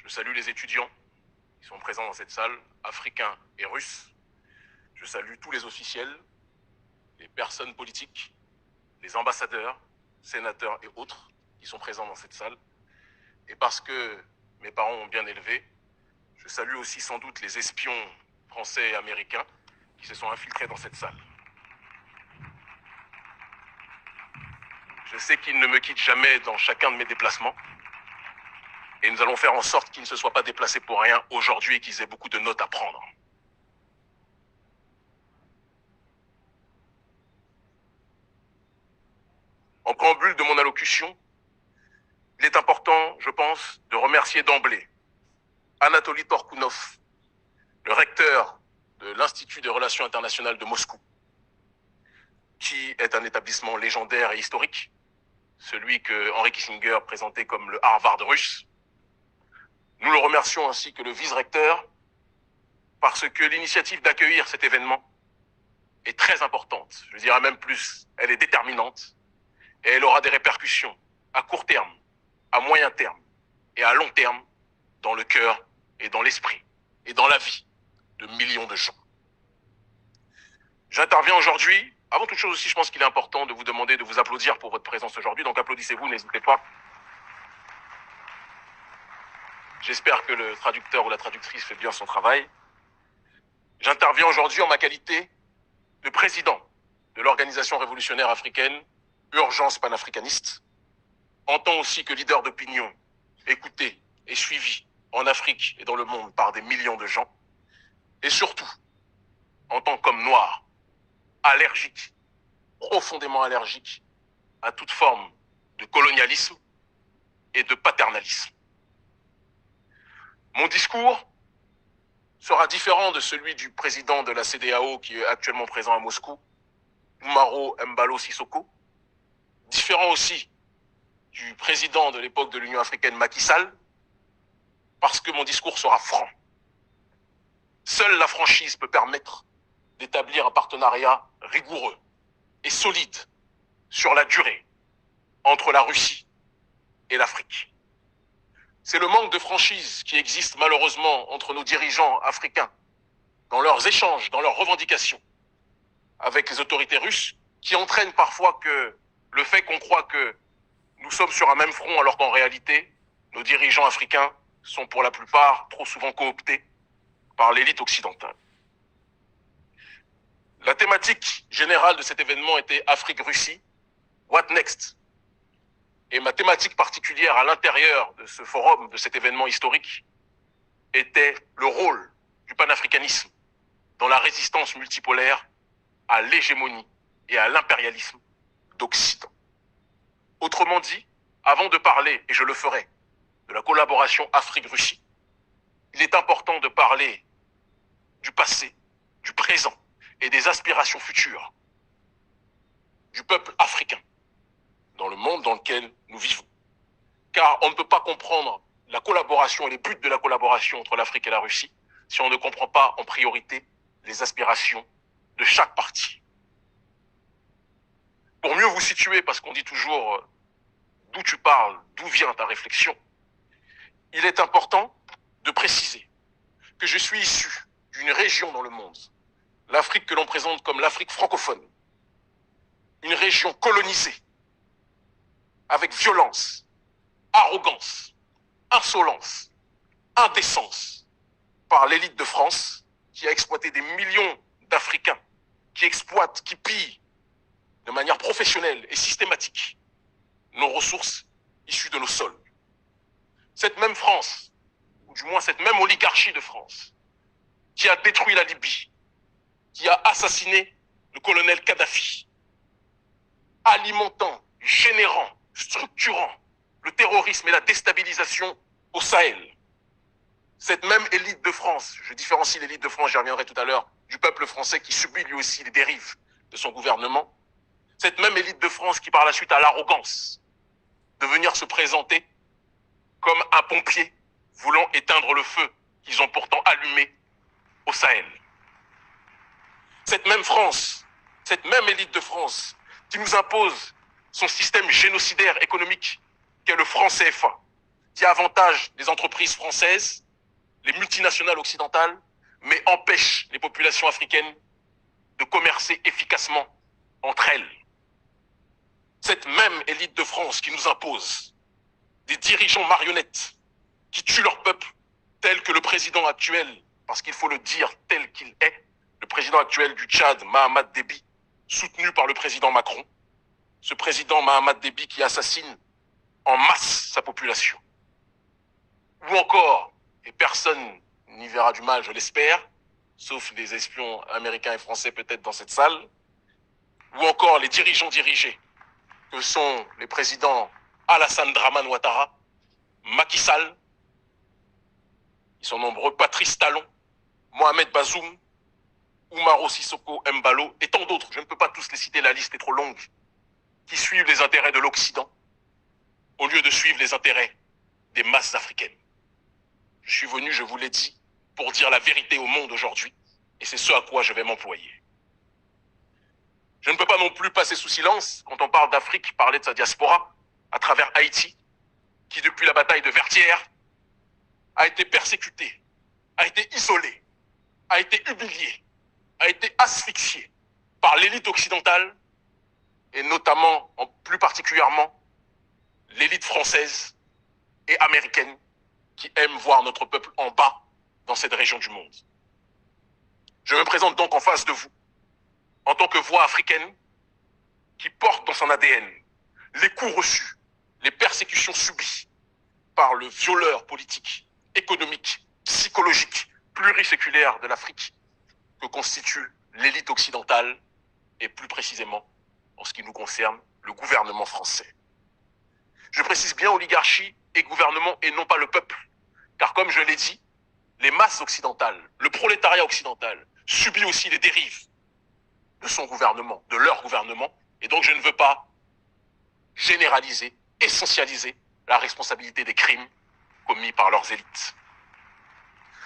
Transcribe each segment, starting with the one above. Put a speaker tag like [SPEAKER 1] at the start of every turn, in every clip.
[SPEAKER 1] Je salue les étudiants qui sont présents dans cette salle, africains et russes. Je salue tous les officiels, les personnes politiques, les ambassadeurs, sénateurs et autres qui sont présents dans cette salle. Et parce que mes parents m'ont bien élevé, je salue aussi sans doute les espions français et américains qui se sont infiltrés dans cette salle. Je sais qu'ils ne me quittent jamais dans chacun de mes déplacements. Et nous allons faire en sorte qu'ils ne se soient pas déplacés pour rien aujourd'hui et qu'ils aient beaucoup de notes à prendre. En préambule de mon allocution, il est important, je pense, de remercier d'emblée Anatoly Torkounov, le recteur de l'Institut des Relations internationales de Moscou, qui est un établissement légendaire et historique, celui que Henry Kissinger présentait comme le Harvard russe. Nous le remercions ainsi que le vice-recteur, parce que l'initiative d'accueillir cet événement est très importante. Je dirais même plus, elle est déterminante et elle aura des répercussions à court terme, à moyen terme et à long terme dans le cœur et dans l'esprit et dans la vie de millions de gens. J'interviens aujourd'hui. Avant toute chose aussi, je pense qu'il est important de vous demander de vous applaudir pour votre présence aujourd'hui. Donc applaudissez-vous, n'hésitez pas. J'espère que le traducteur ou la traductrice fait bien son travail. J'interviens aujourd'hui en ma qualité de président de l'Organisation révolutionnaire africaine, Urgence panafricaniste, en tant aussi que leader d'opinion, écouté et suivi en Afrique et dans le monde par des millions de gens, et surtout en tant qu'homme noir, allergique, profondément allergique à toute forme de colonialisme et de paternalisme. Mon discours sera différent de celui du président de la CEDEAO qui est actuellement présent à Moscou, Umaro Embalo Sissoko, différent aussi du président de l'époque de l'Union africaine Macky Sall, parce que mon discours sera franc. Seule la franchise peut permettre d'établir un partenariat rigoureux et solide sur la durée entre la Russie et l'Afrique. C'est le manque de franchise qui existe malheureusement entre nos dirigeants africains dans leurs échanges, dans leurs revendications avec les autorités russes qui entraîne parfois que le fait qu'on croit que nous sommes sur un même front alors qu'en réalité, nos dirigeants africains sont pour la plupart trop souvent cooptés par l'élite occidentale. La thématique générale de cet événement était Afrique-Russie, what next? Et ma thématique particulière à l'intérieur de ce forum, de cet événement historique, était le rôle du panafricanisme dans la résistance multipolaire à l'hégémonie et à l'impérialisme d'Occident. Autrement dit, avant de parler, et je le ferai, de la collaboration Afrique-Russie, il est important de parler du passé, du présent et des aspirations futures du peuple africain dans le monde dans lequel nous vivons. Car on ne peut pas comprendre la collaboration et les buts de la collaboration entre l'Afrique et la Russie si on ne comprend pas en priorité les aspirations de chaque partie. Pour mieux vous situer, parce qu'on dit toujours d'où tu parles, d'où vient ta réflexion, il est important de préciser que je suis issu d'une région dans le monde, l'Afrique que l'on présente comme l'Afrique francophone, une région colonisée, avec violence, arrogance, insolence, indécence, par l'élite de France, qui a exploité des millions d'Africains, qui exploitent, qui pillent de manière professionnelle et systématique nos ressources issues de nos sols. Cette même France, ou du moins cette même oligarchie de France, qui a détruit la Libye, qui a assassiné le colonel Kadhafi, alimentant, générant, structurant le terrorisme et la déstabilisation au Sahel. Cette même élite de France, je différencie l'élite de France, j'y reviendrai tout à l'heure, du peuple français qui subit lui aussi les dérives de son gouvernement, cette même élite de France qui par la suite a l'arrogance de venir se présenter comme un pompier voulant éteindre le feu qu'ils ont pourtant allumé au Sahel. Cette même France, cette même élite de France qui nous impose son système génocidaire économique qu'est le franc CFA, qui avantage les entreprises françaises, les multinationales occidentales, mais empêche les populations africaines de commercer efficacement entre elles. Cette même élite de France qui nous impose des dirigeants marionnettes qui tuent leur peuple, tel que le président actuel, parce qu'il faut le dire tel qu'il est, le président actuel du Tchad, Mahamat Déby, soutenu par le président Macron, ce président Mahamat Déby qui assassine en masse sa population. Ou encore, et personne n'y verra du mal, je l'espère, sauf les espions américains et français peut-être dans cette salle, ou encore les dirigeants dirigés, que sont les présidents Alassane Dramane Ouattara, Macky Sall, ils sont nombreux, Patrice Talon, Mohamed Bazoum, Umaro Sissoko Embalo et tant d'autres, je ne peux pas tous les citer, la liste est trop longue, qui suivent les intérêts de l'Occident au lieu de suivre les intérêts des masses africaines. Je suis venu, je vous l'ai dit, pour dire la vérité au monde aujourd'hui, et c'est ce à quoi je vais m'employer. Je ne peux pas non plus passer sous silence, quand on parle d'Afrique, parler de sa diaspora, à travers Haïti, qui depuis la bataille de Vertières, a été persécutée, a été isolée, a été humiliée, a été asphyxiée par l'élite occidentale, et notamment, plus particulièrement, l'élite française et américaine, qui aime voir notre peuple en bas dans cette région du monde. Je me présente donc en face de vous, en tant que voix africaine qui porte dans son ADN les coups reçus, les persécutions subies par le violeur politique, économique, psychologique, pluriséculaire de l'Afrique que constitue l'élite occidentale et plus précisément, en ce qui nous concerne, le gouvernement français. Je précise bien oligarchie et gouvernement et non pas le peuple. Car comme je l'ai dit, les masses occidentales, le prolétariat occidental, subit aussi les dérives de son gouvernement, de leur gouvernement. Et donc je ne veux pas généraliser, essentialiser la responsabilité des crimes commis par leurs élites.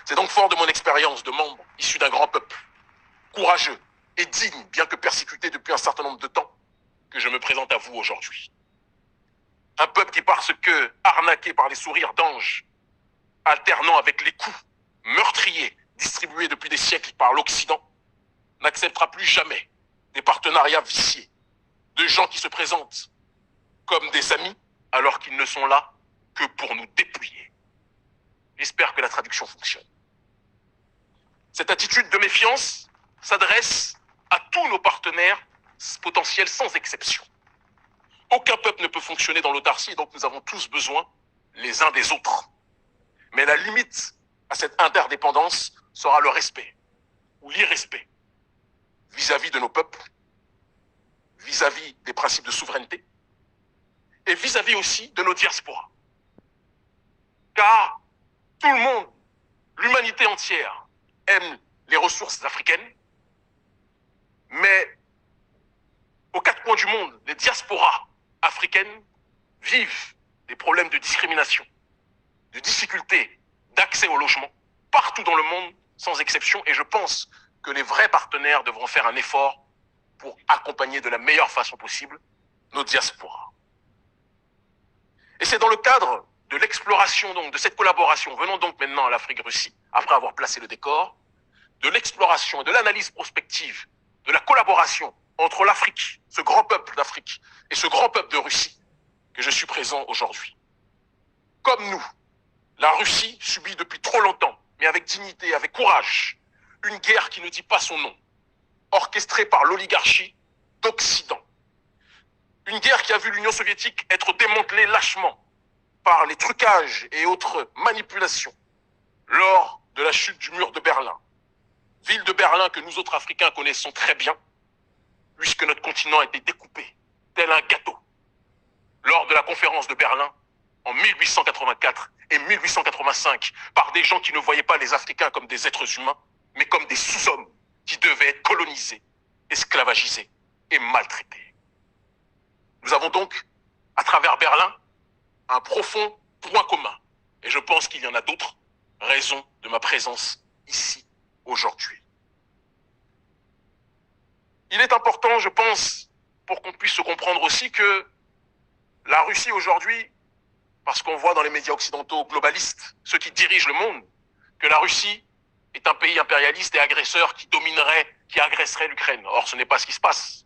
[SPEAKER 1] C'est donc fort de mon expérience de membre issu d'un grand peuple, courageux et digne, bien que persécuté depuis un certain nombre de temps, que je me présente à vous aujourd'hui. Un peuple qui, parce que arnaqué par les sourires d'anges, alternant avec les coups meurtriers distribués depuis des siècles par l'Occident, n'acceptera plus jamais des partenariats viciés, de gens qui se présentent comme des amis alors qu'ils ne sont là que pour nous dépouiller. J'espère que la traduction fonctionne. Cette attitude de méfiance s'adresse à tous nos partenaires potentiels sans exception. Aucun peuple ne peut fonctionner dans l'autarcie et donc nous avons tous besoin les uns des autres. Mais la limite à cette interdépendance sera le respect ou l'irrespect vis-à-vis de nos peuples, vis-à-vis des principes de souveraineté et vis-à-vis aussi de nos diasporas. Car tout le monde, l'humanité entière, aime les ressources africaines, mais aux quatre coins du monde, les diasporas africaines vivent des problèmes de discrimination, de difficultés d'accès au logement, partout dans le monde, sans exception, et je pense que les vrais partenaires devront faire un effort pour accompagner de la meilleure façon possible nos diasporas. Et c'est dans le cadre de l'exploration, donc, de cette collaboration, venons donc maintenant à l'Afrique-Russie, après avoir placé le décor, de l'exploration et de l'analyse prospective, de la collaboration entre l'Afrique, ce grand peuple d'Afrique, et ce grand peuple de Russie, que je suis présent aujourd'hui. Comme nous, la Russie subit depuis trop longtemps, mais avec dignité, avec courage, une guerre qui ne dit pas son nom, orchestrée par l'oligarchie d'Occident. Une guerre qui a vu l'Union soviétique être démantelée lâchement par les trucages et autres manipulations lors de la chute du mur de Berlin. Ville de Berlin que nous autres Africains connaissons très bien, puisque notre continent a été découpé, tel un gâteau, lors de la conférence de Berlin en 1884 et 1885, par des gens qui ne voyaient pas les Africains comme des êtres humains, mais comme des sous-hommes qui devaient être colonisés, esclavagisés et maltraités. Nous avons donc, à travers Berlin, un profond point commun, et je pense qu'il y en a d'autres raisons de ma présence ici aujourd'hui. Il est important, je pense, pour qu'on puisse se comprendre aussi que la Russie aujourd'hui parce qu'on voit dans les médias occidentaux globalistes, ceux qui dirigent le monde, que la Russie est un pays impérialiste et agresseur qui dominerait, qui agresserait l'Ukraine. Or, ce n'est pas ce qui se passe.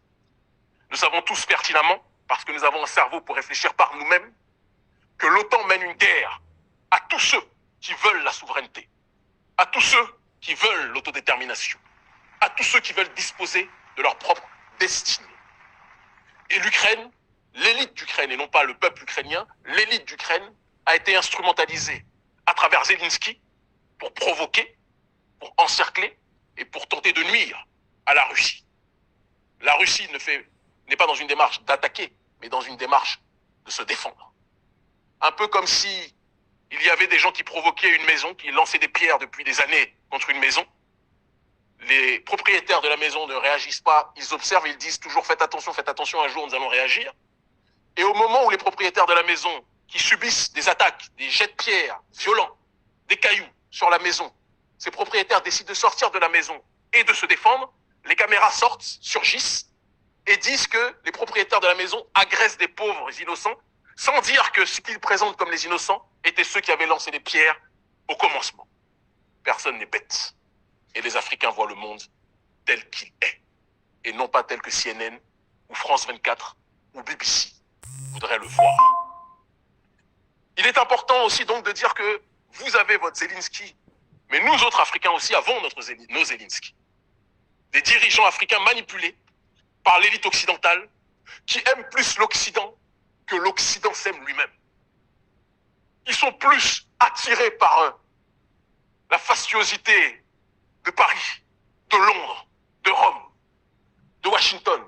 [SPEAKER 1] Nous savons tous pertinemment, parce que nous avons un cerveau pour réfléchir par nous-mêmes, que l'OTAN mène une guerre à tous ceux qui veulent la souveraineté, à tous ceux qui veulent l'autodétermination, à tous ceux qui veulent disposer de leur propre destinée. Et l'Ukraine, l'élite d'Ukraine, et non pas le peuple ukrainien, l'élite d'Ukraine a été instrumentalisée à travers Zelensky pour provoquer, pour encercler et pour tenter de nuire à la Russie. La Russie n'est pas dans une démarche d'attaquer, mais dans une démarche de se défendre. Un peu comme si il y avait des gens qui provoquaient une maison, qui lançaient des pierres depuis des années contre une maison. Les propriétaires de la maison ne réagissent pas, ils observent, ils disent toujours faites attention, un jour nous allons réagir. Et au moment où les propriétaires de la maison qui subissent des attaques, des jets de pierres violents, des cailloux sur la maison, ces propriétaires décident de sortir de la maison et de se défendre, les caméras sortent, surgissent et disent que les propriétaires de la maison agressent des pauvres innocents sans dire que ce qu'ils présentent comme les innocents étaient ceux qui avaient lancé les pierres au commencement. Personne n'est bête. Et les Africains voient le monde tel qu'il est. Et non pas tel que CNN ou France 24 ou BBC voudraient le voir. Il est important aussi donc de dire que vous avez votre Zelensky, mais nous autres Africains aussi avons nos Zelensky. Des dirigeants africains manipulés par l'élite occidentale qui aiment plus l'Occident que l'Occident s'aime lui-même. Ils sont plus attirés par la fastuosité de Paris, de Londres, de Rome, de Washington,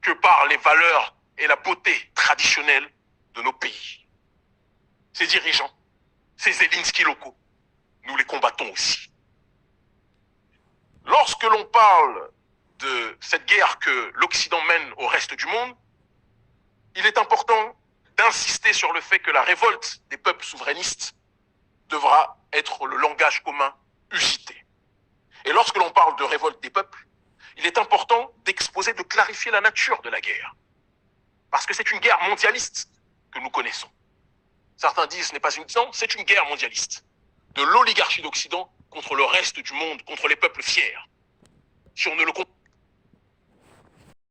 [SPEAKER 1] que par les valeurs et la beauté traditionnelle de nos pays. Ces dirigeants, ces Zelensky locaux, nous les combattons aussi. Lorsque l'on parle de cette guerre que l'Occident mène au reste du monde, il est important d'insister sur le fait que la révolte des peuples souverainistes devra être le langage commun usité. Et lorsque l'on parle de révolte des peuples, il est important d'exposer, de clarifier la nature de la guerre. Parce que c'est une guerre mondialiste que nous connaissons. Certains disent ce n'est pas une guerre, c'est une guerre mondialiste. De l'oligarchie d'Occident contre le reste du monde, contre les peuples fiers. Si on ne le comprend